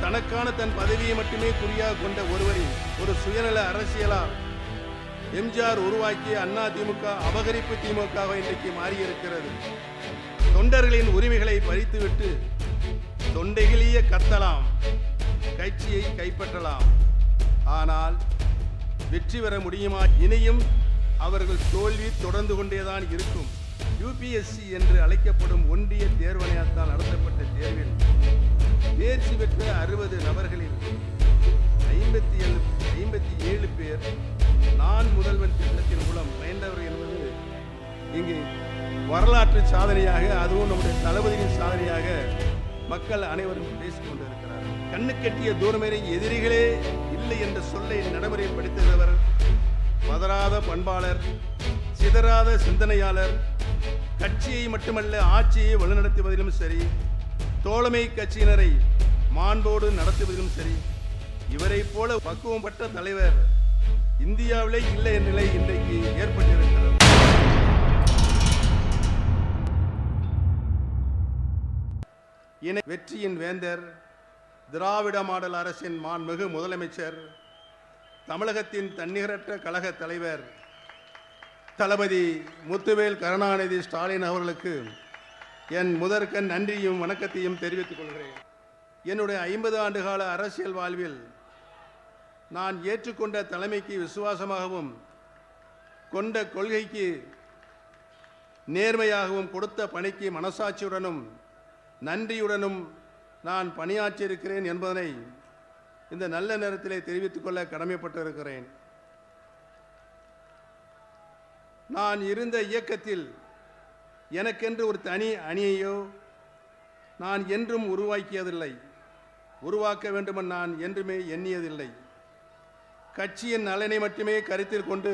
தனக்கான தன் பதவியை மட்டுமே குறியாக கொண்ட ஒருவரின் ஒரு சுயநல அரசியலால் எம்ஜிஆர் உருவாக்கிய அண்ணா திமுக அபகரிப்பு திமுக இன்றைக்கு மாறியிருக்கிறது. தொண்டர்களின் உரிமைகளை பறித்துவிட்டு தொண்டைகளிய கத்தலாம், கட்சியை கைப்பற்றலாம். ஆனால் வெற்றி பெற முடியுமா? இனியும் அவர்கள் தோல்வி தொடர்ந்து கொண்டேதான் இருக்கும். யூபிஎஸ்சி என்று அழைக்கப்படும் ஒன்றிய தேர்வாணையத்தால் நடத்தப்பட்ட தேர்வில் தேர்ச்சி பெற்ற 60 நபர்களில் 57 பேர் நான் முதல்வன் திட்டத்தின் மூலம் பயந்தவர் என்பது இங்கு வரலாற்று சாதனையாக, அதுவும் நம்முடைய தளபதியின் சாதனையாக மக்கள் அனைவரும் பேசிக் கொண்டிருக்கிறார்கள். கண்ணு கட்டிய தூரமேறி எதிரிகளே இல்லை என்ற சொல்லை நடைமுறைப்படுத்துகிறவர் பதறாத பண்பாளர், சிதறாத சிந்தனையாளர், கட்சியை மட்டுமல்ல ஆட்சியை வழிநடத்துவதிலும் சரி, தோழமை கட்சியினரை மாண்போடு நடத்துவதிலும் சரி, இவரை போல பக்குவம் பெற்ற தலைவர் இந்தியாவிலே இல்லை என்ற நிலை இன்றைக்கு ஏற்பட்டிருக்கிறது. வெற்றியின் வேந்தர், திராவிட மாடல் அரசின் மாண்புமிகு முதலமைச்சர், தமிழகத்தின் தன்னிகரற்ற கழக தலைவர் தளபதி முத்துவேல் கருணாநிதி ஸ்டாலின் அவர்களுக்கு என் முதற்கண் நன்றியும் வணக்கத்தையும் தெரிவித்துக் கொள்கிறேன். என்னுடைய 50 ஆண்டுகால அரசியல் வாழ்வில் நான் ஏற்றுக்கொண்ட தலைமைக்கு விசுவாசமாகவும் கொண்ட கொள்கைக்கு நேர்மையாகவும் கொடுத்த பணிக்கு மனசாட்சியுடனும் நன்றியுடனும் நான் பணியாற்றியிருக்கிறேன் என்பதனை இந்த நல்ல நேரத்திலே தெரிவித்துக் கொள்ள கடமைப்பட்டிருக்கிறேன். நான் இருந்த இயக்கத்தில் எனக்கென்று ஒரு தனி அணியையோ நான் என்றும் உருவாக்கியதில்லை, உருவாக்க வேண்டுமென நான் என்றுமே எண்ணியதில்லை. கட்சியின் நலனை மட்டுமே கருத்தில் கொண்டு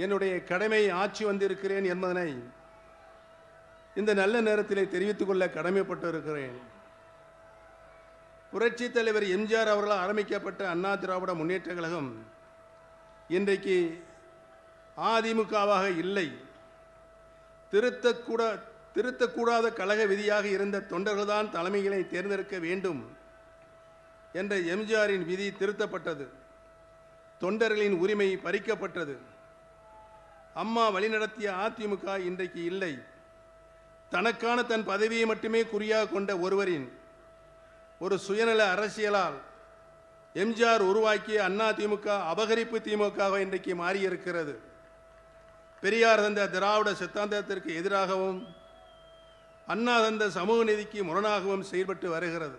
என்னுடைய கடமை ஆட்சி வந்திருக்கிறேன் என்பதனை இந்த நல்ல நேரத்திலே தெரிவித்துக் கொள்ள கடமைப்பட்டிருக்கிறேன். புரட்சி தலைவர் எம்ஜிஆர் அவர்களால் ஆரம்பிக்கப்பட்ட அண்ணா திராவிட முன்னேற்ற கழகம் இன்றைக்கு அதிமுகவாக இல்லை. திருத்தக்கூடாத கழக விதியாக இருந்த தொண்டர்கள்தான் தலைமைகளை தேர்ந்தெடுக்க வேண்டும் என்ற எம்ஜிஆரின் விதி திருத்தப்பட்டது. தொண்டர்களின் உரிமை பறிக்கப்பட்டது. அம்மா வழிநடத்திய அதிமுக இன்றைக்கு இல்லை. தனக்கான தன் பதவியை மட்டுமே குறியாக கொண்ட ஒருவரின் ஒரு சுயநல அரசியலால் எம்ஜிஆர் உருவாக்கிய அண்ணா திமுக அபகரிப்பு திமுக இன்றைக்கு மாறியிருக்கிறது. பெரியார் தந்த திராவிட சித்தாந்தத்திற்கு எதிராகவும் அண்ணா தந்த சமூக நீதிக்கு முரணாகவும் செயல்பட்டு வருகிறது.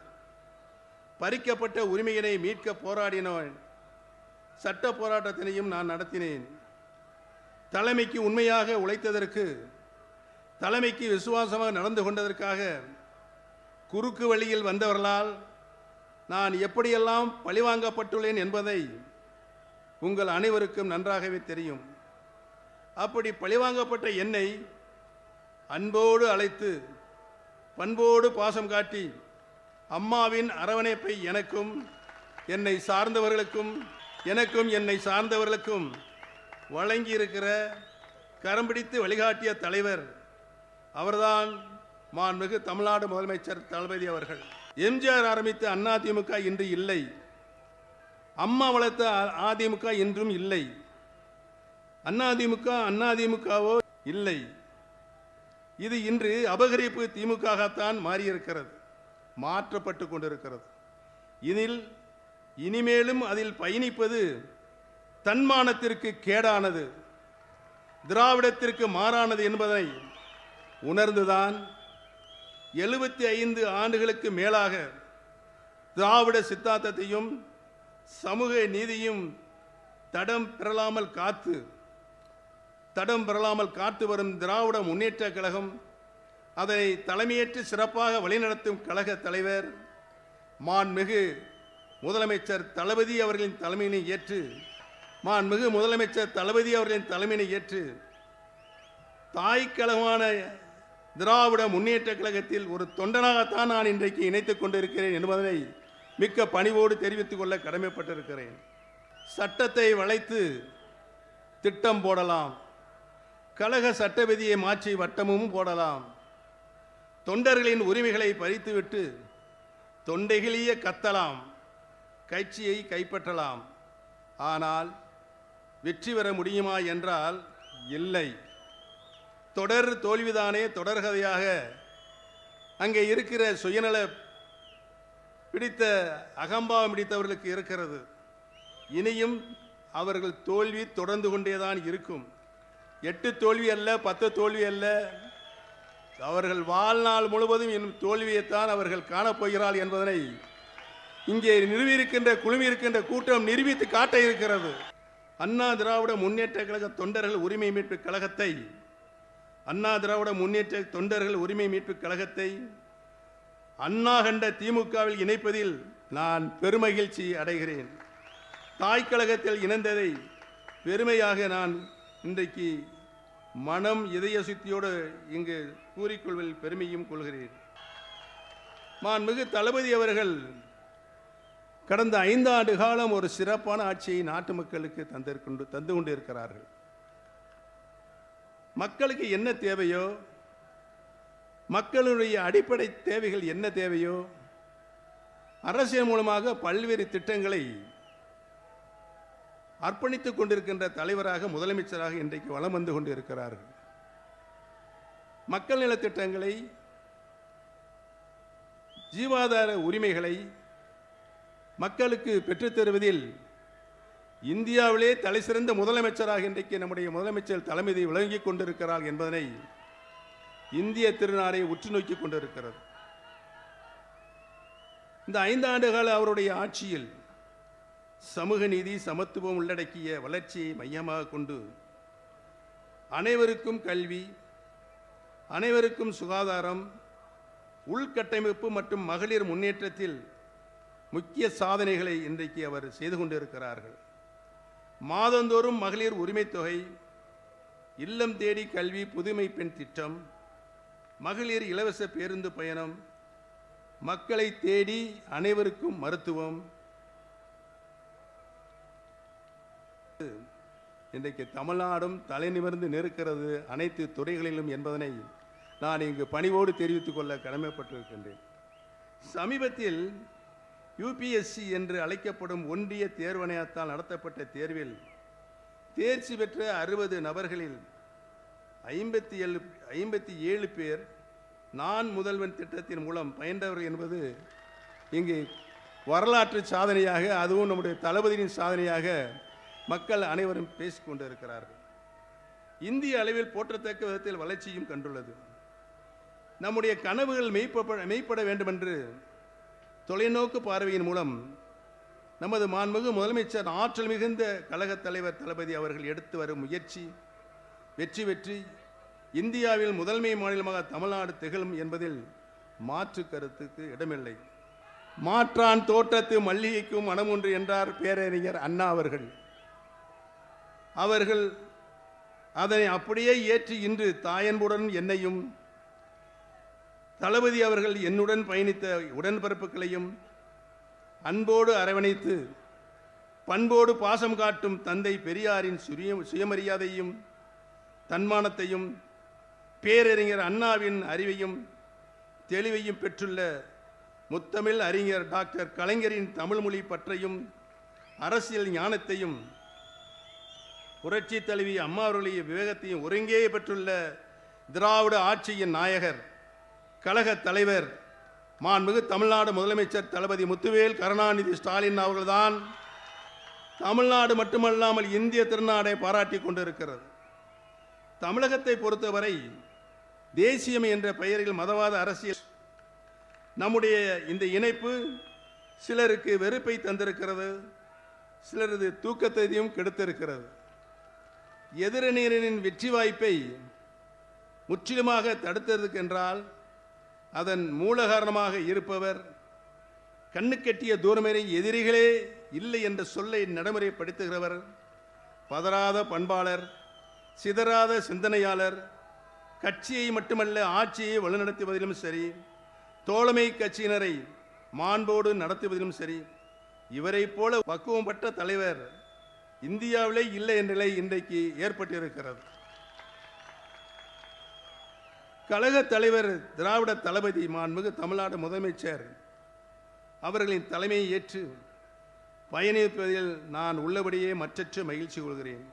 பறிக்கப்பட்ட உரிமையினை மீட்க போராடினவன் சட்ட போராட்டத்தினையும் நான் நடத்தினேன். தலைமைக்கு உண்மையாக உழைத்ததற்கு, தலைமைக்கு விசுவாசமாக நடந்து கொண்டதற்காக குறுக்கு வழியில் வந்தவர்களால் நான் எப்படியெல்லாம் பழிவாங்கப்பட்டுள்ளேன் என்பதை உங்கள் அனைவருக்கும் நன்றாகவே தெரியும். அப்படி பழிவாங்கப்பட்ட என்னை அன்போடு அழைத்து பண்போடு பாசம் காட்டி அம்மாவின் அரவணைப்பை எனக்கும் என்னை சார்ந்தவர்களுக்கும் வழங்கியிருக்கிற கரம்பிடித்து வழிகாட்டிய தலைவர் அவர்தான் மாண்புமிகு தமிழ்நாடு முதலமைச்சர் தளபதி அவர்கள். எம்ஜிஆர் ஆரம்பித்த அதிமுக இன்று இல்லை. அம்மா வளர்த்த அதிமுக இன்றும் இல்லை. அதிமுகவோ இல்லை. இது இன்று அபகரிப்பு திமுகத்தான் மாறியிருக்கிறது, மாற்றப்பட்டு கொண்டிருக்கிறது. இனிமேலும் அதில் பயணிப்பது தன்மானத்திற்கு கேடானது, திராவிடத்திற்கு மாறானது என்பதை உணர்ந்துதான் 75 ஆண்டுகளுக்கு மேலாக திராவிட சித்தாந்தத்தையும் சமூக நீதியும் தடம் பெறலாமல் காத்து வரும் திராவிட முன்னேற்ற கழகம், அதனை தலைமையேற்று சிறப்பாக வழிநடத்தும் கழக தலைவர் மாண்புமிகு முதலமைச்சர் தளபதி அவர்களின் தலைமையினை ஏற்று தாய்க்கழகமான திராவிட முன்னேற்ற கழகத்தில் ஒரு தொண்டனாகத்தான் நான் இன்றைக்கு இணைத்துக் கொண்டிருக்கிறேன் என்பதனை மிக்க பணிவோடு தெரிவித்துக் கொள்ள கடமைப்பட்டிருக்கிறேன். சட்டத்தை வளைத்து திட்டம் போடலாம், கழக சட்ட விதியை மாற்றி வட்டமும் போடலாம். தொண்டர்களின் உரிமைகளை பறித்துவிட்டு தொண்டைகளிய கத்தலாம், கட்சியை கைப்பற்றலாம். ஆனால் வெற்றி பெற முடியுமா என்றால் இல்லை. தொடர் தோல்விதானே தொடர்கதையாக அங்கே இருக்கிற சுயநல பிடித்த அகம்பாவம் பிடித்தவர்களுக்கு இருக்கிறது. இனியும் அவர்கள் தோல்வி தொடர்ந்து கொண்டேதான் இருக்கும். 8 தோல்வி அல்ல, 10 தோல்வி அல்ல, அவர்கள் வாழ்நாள் முழுவதும் இன்னும் தோல்வியைத்தான் அவர்கள் காணப்போகிறார்கள் என்பதனை இங்கே நிறுவியிருக்கின்ற குழுமியிருக்கின்ற கூட்டம் நிரூபித்து காட்ட இருக்கிறது. அண்ணா திராவிட முன்னேற்ற கழக தொண்டர்கள் உரிமை மீட்பு கழகத்தை அண்ணா திராவிட முன்னேற்ற தொண்டர்கள் உரிமை மீட்பு கழகத்தை அண்ணா கண்ட திமுகவில் இணைப்பதில் நான் பெருமகிழ்ச்சி அடைகிறேன். தாய் கழகத்தில் இணைந்ததை பெருமையாக நான் இன்றைக்கு மனம் இதய சுத்தியோடு இங்கு கூறிக்கொள்வதில் பெருமையும் கொள்கிறேன். மாண்புமிகு தளபதி அவர்கள் கடந்த 5 ஆண்டு காலம் ஒரு சிறப்பான ஆட்சியை நாட்டு மக்களுக்கு தந்து கொண்டிருக்கிறார்கள். மக்களுக்கு என்ன தேவையோ, மக்களுடைய அடிப்படை தேவைகள் என்ன தேவையோ, அரசியல் மூலமாக பல்வேறு திட்டங்களை அர்ப்பணித்துக் கொண்டிருக்கின்ற தலைவராக, முதலமைச்சராக இன்றைக்கு வலம் வந்து கொண்டிருக்கிறார்கள். மக்கள் நலத்திட்டங்களை, ஜீவாதார உரிமைகளை மக்களுக்கு பெற்றுத்தருவதில் இந்தியாவிலே தலைசிறந்த முதலமைச்சராக இன்றைக்கு நம்முடைய முதலமைச்சர் தலைமையை விளங்கிக் கொண்டிருக்கிறார் என்பதனை இந்திய திருநாடை உற்று நோக்கி கொண்டிருக்கிறது. இந்த 5 ஆண்டுகால அவருடைய ஆட்சியில் சமூக நீதி, சமத்துவம் உள்ளடக்கிய வளர்ச்சியை மையமாக கொண்டு அனைவருக்கும் கல்வி, அனைவருக்கும் சுகாதாரம், உள்கட்டமைப்பு மற்றும் மகளிர் முன்னேற்றத்தில் முக்கிய சாதனைகளை இன்றைக்கு அவர் செய்து கொண்டிருக்கிறார்கள். மாதந்தோறும் மகளிர் உரிமை தொகை, இல்லம் தேடி கல்வி, புதுமை பெண் திட்டம், மகளிர் இலவச பேருந்து பயணம், மக்களை தேடி அனைவருக்கும் மருத்துவம், இன்றைக்கு தமிழ்நாடும் தலை நிமிர்ந்து நிற்கிறது அனைத்து துறைகளிலும் என்பதனை நான் இங்கு பணிவோடு தெரிவித்துக் கொள்ள கடமைப்பட்டிருக்கின்றேன். சமீபத்தில் யூபிஎஸ்சி என்று அழைக்கப்படும் ஒன்றிய தேர்வாணையத்தால் நடத்தப்பட்ட தேர்வில் தேர்ச்சி பெற்ற 60 நபர்களில் 57 பேர் நான் முதல்வன் திட்டத்தின் மூலம் பயின்றவர் என்பது இங்கு வரலாற்று சாதனையாக, அதுவும் நம்முடைய தளபதியின் சாதனையாக மக்கள் அனைவரும் பேசிக்கொண்டிருக்கிறார்கள். இந்திய அளவில் போற்றத்தக்க விதத்தில் வளர்ச்சியும் கண்டுள்ளது. நம்முடைய கனவுகள் மெய்ப்பட வேண்டுமென்று தொலைநோக்கு பார்வையின் மூலம் நமது மாண்புமிகு முதலமைச்சர் ஆற்றல் மிகுந்த கழகத் தலைவர் தளபதி அவர்கள் எடுத்து வரும் முயற்சி வெற்றி பெற்று இந்தியாவில் முதன்மை மாநிலமாக தமிழ்நாடு திகழும் என்பதில் மாற்று கருத்துக்கு இடமில்லை. மாற்றான் தோற்றத்து மல்லிகைக்கும் மனமொன்று என்றார் பேரறிஞர் அண்ணா அவர்கள். அவர்கள் அதனை அப்படியே ஏற்றி இன்று தாயன்புடன் என்னையும், தளபதி அவர்கள் என்னுடன் பயணித்த உடன்பிறப்புகளையும் அன்போடு அரவணைத்து பண்போடு பாசம் காட்டும் தந்தை பெரியாரின் சுயமரியாதையும் தன்மானத்தையும் பேரறிஞர் அண்ணாவின் அறிவையும் தெளிவையும் பெற்றுள்ள முத்தமிழ் அறிஞர் டாக்டர் கலைஞரின் தமிழ்மொழி பற்றையும் அரசியல் ஞானத்தையும் புரட்சி தலைவி அம்மா அவர்களுடைய விவேகத்தையும் ஒருங்கே பெற்றுள்ள திராவிட ஆட்சியின் நாயகர் கழக தலைவர் மாண்புமிகு தமிழ்நாடு முதலமைச்சர் தளபதி முத்துவேல் கருணாநிதி ஸ்டாலின் அவர்கள்தான் தமிழ்நாடு மட்டுமல்லாமல் இந்திய திருநாடை பாராட்டி கொண்டிருக்கிறது. தமிழகத்தை பொறுத்தவரை தேசியம் என்ற பெயரில் மதவாத அரசியல் நம்முடைய இந்த இணைப்பு சிலருக்கு வெறுப்பை தந்திருக்கிறது, சிலரது தூக்கத்தையும் கெடுத்திருக்கிறது. எதிரணியினரின் வெற்றி வாய்ப்பை முற்றிலுமாக தடுத்ததற்கென்றால் அதன் மூல காரணமாக இருப்பவர் கண்ணுக்கெட்டிய தூரமேறி எதிரிகளே இல்லை என்ற சொல்லை நடைமுறைப்படுத்துகிறவர், பதறாத பண்பாளர், சிதறாத சிந்தனையாளர், கட்சியை மட்டுமல்ல ஆட்சியை வழிநடத்துவதிலும் சரி, தோழமை கட்சியினரை மாண்போடு நடத்துவதிலும் சரி, இவரை போல பக்குவம் பெற்ற தலைவர் இந்தியாவிலே இல்லை என்ற நிலை இன்றைக்கு ஏற்பட்டிருக்கிறது. கழக தலைவர் திராவிட தளபதி மாண்புமிகு தமிழ்நாடு முதலமைச்சர் அவர்களின் தலைமையை ஏற்று பயணிப்பதில் நான் உள்ளபடியே மற்றற்ற மகிழ்ச்சி கொள்கிறேன்.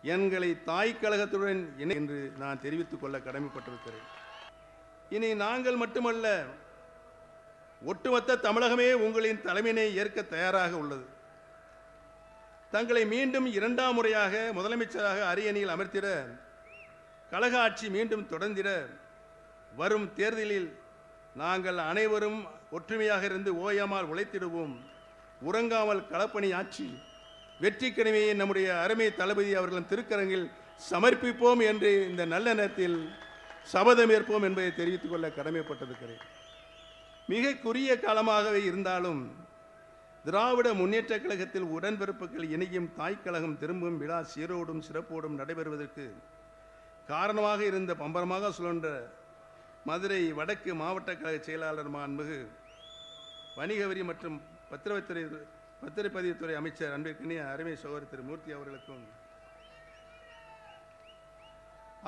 எங்களை தாய் கழகத்துடன் என்று நான் தெரிவித்துக் கொள்ள கடமைப்பட்டிருக்கிறேன். இனி நாங்கள் மட்டுமல்ல, ஒட்டுமொத்த தமிழகமே உங்களின் தலைமையினை ஏற்க தயாராக உள்ளது. தங்களை மீண்டும் 2ஆம் முறையாக முதலமைச்சராக அரியணையில் அமர்த்திட, கழக ஆட்சி மீண்டும் தொடர்ந்திட, வரும் தேர்தலில் நாங்கள் அனைவரும் ஒற்றுமையாக இருந்து ஓயாமல் உழைத்திடுவோம். உறங்காமல் களப்பணி ஆட்சி வெற்றி கனிமையை நம்முடைய அருமை தளபதி அவர்களின் திருக்கரங்கில் சமர்ப்பிப்போம் என்று இந்த நல்ல நேரத்தில் சபதம் ஏற்போம் என்பதை தெரிவித்துக் கொள்ள கடமைப்பட்டிருக்கிறேன். மிக குறுகிய காலமாகவே இருந்தாலும் திராவிட முன்னேற்ற கழகத்தில் உடன்பிறப்புகள் இணையும் தாய் கழகம் திரும்பும் விழா சீரோடும் சிறப்போடும் நடைபெறுவதற்கு காரணமாக இருந்த பம்பரமாக சுழன்ற மதுரை வடக்கு மாவட்ட கழக செயலாளர் மாண்புமிகு வணிக வரி மற்றும் பத்திரப்பதிவுத்துறை அமைச்சர் அன்பிற்கினிய அருமை சகோதரர் திரு மூர்த்தி அவர்களுக்கும்,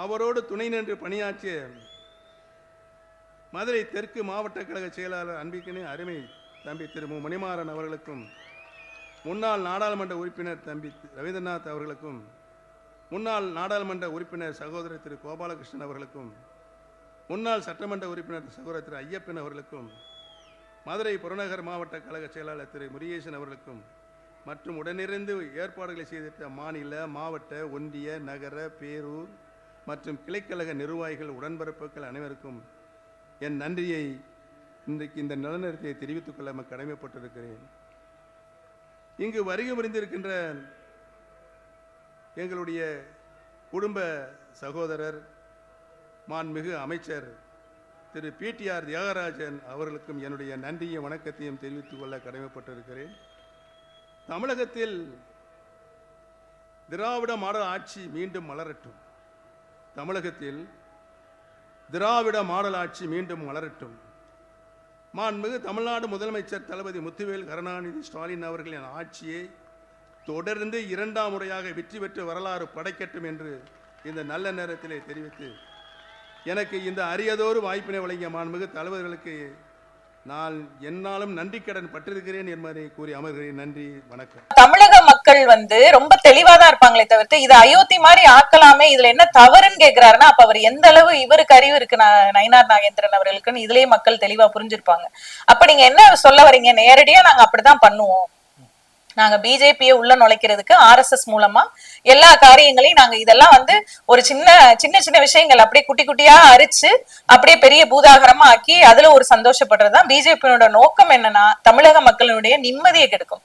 அவரோடு துணை நின்று பணியாற்றிய மதுரை தெற்கு மாவட்ட கழக செயலாளர் அன்பிற்கினிய அருமை தம்பி திரு மு மணிமாறன் அவர்களுக்கும், முன்னாள் நாடாளுமன்ற உறுப்பினர் தம்பி ரவீந்திரநாத் அவர்களுக்கும், முன்னாள் நாடாளுமன்ற உறுப்பினர் சகோதரர் திரு கோபாலகிருஷ்ணன் அவர்களுக்கும், முன்னாள் சட்டமன்ற உறுப்பினர் சகோதரர் திரு ஐயப்பன் அவர்களுக்கும், மதுரை புறநகர் மாவட்ட கழக செயலாளர் திரு முருகேசன் அவர்களுக்கும் மற்றும் உடனிருந்து ஏற்பாடுகளை செய்திட்ட மாநில, மாவட்ட, ஒன்றிய, நகர, பேரூர் மற்றும் கிளைக்கழக நிர்வாகிகள், உடன்பிறப்புகள் அனைவருக்கும் என் நன்றியை இன்றைக்கு இந்த நலநேரத்தை தெரிவித்துக் கொள்ள கடமைப்பட்டிருக்கிறேன். இங்கு வருகை புரிந்திருக்கின்ற எங்களுடைய குடும்ப சகோதரர் மாண்புமிகு அமைச்சர் திரு பிடிஆர் தியாகராஜன் அவர்களுக்கும் என்னுடைய நன்றியும் வணக்கத்தையும் தெரிவித்துக் கொள்ள கடமைப்பட்டிருக்கிறேன். தமிழகத்தில் திராவிட மாடல் ஆட்சி மீண்டும் மலரட்டும். தமிழகத்தில் திராவிட மாடல் ஆட்சி மீண்டும் மலரட்டும். மாண்புமிகு தமிழ்நாடு முதலமைச்சர் தளபதி முத்துவேல் கருணாநிதி ஸ்டாலின் அவர்களின் ஆட்சியை தொடர்ந்து 2ஆம் முறையாக வெற்றி பெற்று வரலாறு படைக்கட்டும் என்று இந்த நல்ல நேரத்திலே தெரிவித்து, எனக்கு இந்த அரியதோரு வாய்ப்பினை வழங்கிய மாண்புமிகு தலைவர்களுக்கு நான் என்னாலும் நன்றி கடன் பட்டிருக்கிறேன் என்பதை கூறி அமர்கிறேன். நன்றி, வணக்கம். தமிழக மக்கள் ரொம்ப தெளிவாதான் இருப்பாங்களே தவிர்த்து இது அயோத்தி மாதிரி ஆக்கலாமே, இதுல என்ன தவறுன்னு கேக்குறாருன்னா, அப்ப அவர் எந்த அளவு இவருக்கு அறிவு இருக்கு நயினார் நாகேந்திரன் அவர்களுக்குன்னு இதுலயே மக்கள் தெளிவா புரிஞ்சிருப்பாங்க. அப்ப நீங்க என்ன சொல்ல வரீங்க? நேரடியா நாங்க அப்படிதான் பண்ணுவோம், நாங்க பிஜேபியை உள்ள நுழைக்கிறதுக்கு RSS மூலமா எல்லா காரியங்களையும் நாங்க இதெல்லாம் ஒரு சின்ன சின்ன விஷயங்கள் அப்படியே குட்டி குட்டியா அரிச்சு அப்படியே பெரிய பூதாகரமா ஆக்கி அதுல ஒரு சந்தோஷப்படுறதுதான் பிஜேபியோட நோக்கம். என்னன்னா தமிழக மக்களுடைய நிம்மதியை கெடுக்கும்.